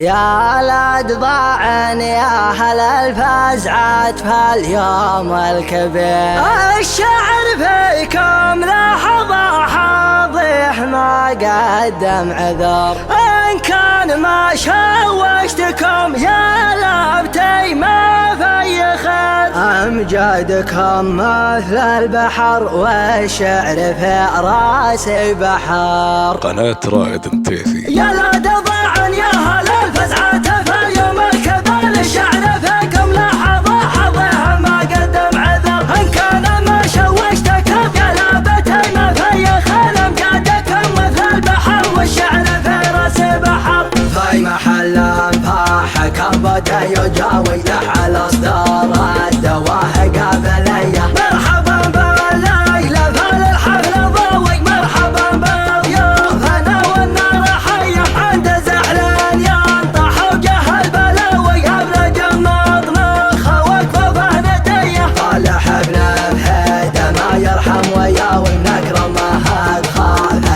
يا ولد ضاعن يا هل الفزعات في اليوم الكبير، الشعر فيكم لحظة حاضح ما قدم عذر، إن كان ما شوشتكم يا لابتي ما في خير، أمجادكم مثل البحر والشعر في راسي بحر. قناة رائد انتيفي. يا ولد ضاعن يا هل الفزعات في اليوم الكبير، الشعر فيكم لحظة حظها ما قدم عذر، إن كان ما شوشتكم يا لابتي ما في خير، أمجادكم مثل البحر والشعر في راسي بحر. في محل انفاحكم بدا يجاوي لح الاصدار الدواهق قبليه، مرحبا بالليلة فالحفل ضوي، مرحبا بالضيوف انا والنار حيه، عند زعلان ينطح وجه البلاوي، ابلج المطنخ وكفوفه نديه، طالح ابن بهيده ما يرحم وياوي، نكرم ما خاف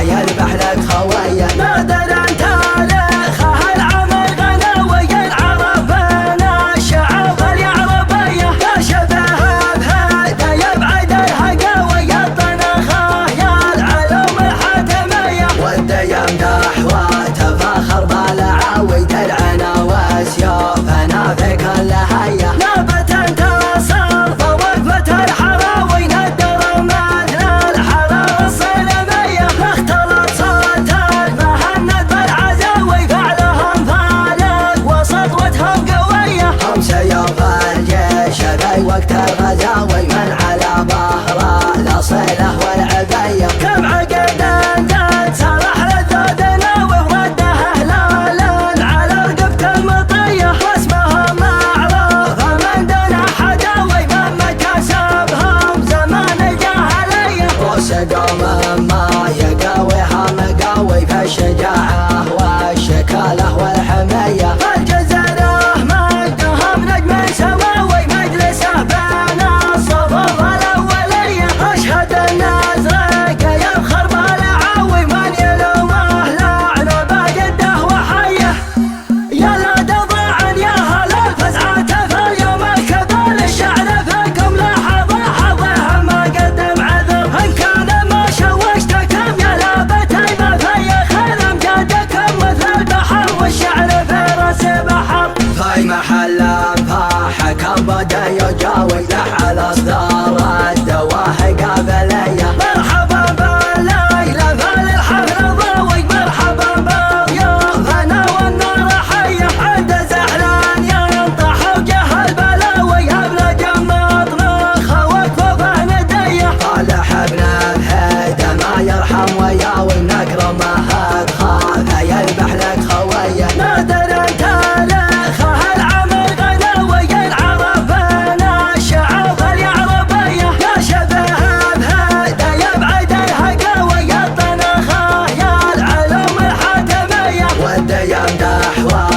يذبح لك خويه، نادر انت تاريخه العمل غناوي، العرب بين الشعب اليعربيه، يا شبه بهيده يبعد الهقاوي، الطنخه يا العلوم الحاتميه، والديم دحوه تفاخر بالعاوي، درعنا وسيوفنا في كل هيه، نابت انتصر فوقفه الحراوي، ندر مثل الحراره الصنميه، اختلط صوت المهند بالعزاوي، فعلهم فالق وسطوتهم قويه، هم سيوف الجيش في وقت الغزاوي، من على ظهره الاصيله والعبيه، كم عقد انزل سرح للذود ناوي، ورده هلالا على رقبه المطيه، واسمهم معروف من دون حداوي، مهما كسبهم زمان الجاهليه، رصدهم ما يقاويها مقاوي، في الشجاعه والشكاله والحميه، الجزره مجدهم نجم سماوي، مجلسه بين الصفوف الاوليه، اشهد النزرق يفخر بالعاوي، من يلومه لعنه بقده وحيه. يا ولد ضاعن يا هل الفزعات في اليوم الكبير، الشعر فيكم لحظة حظها ما قدم عذر، إن كان ما شوشتكم يا لابتي ما في خير، أمجادكم مثل البحر والشعر في راسي بحر. في محل انفاحكم بدا يجاوي لح الاصدار الدواهق قبليه، مرحبا بالليلة فالحفل ضوي، مرحبا بالضيوف انا والنار حيه، عند زعلان ينطح وجه البلاوي، ابلج المطنخ وكفوفه نديه، طالح ابن بهيده ما يرحم وياوي، نكرم ما خاف يذبح لك خويه، نادر انت تاريخه العمل غناوي، العرب بين الشعب اليعربيه، يا شبه بهيده يبعد الهقاوي، الطنخه يا العلوم الحاتميه، والديم دحوه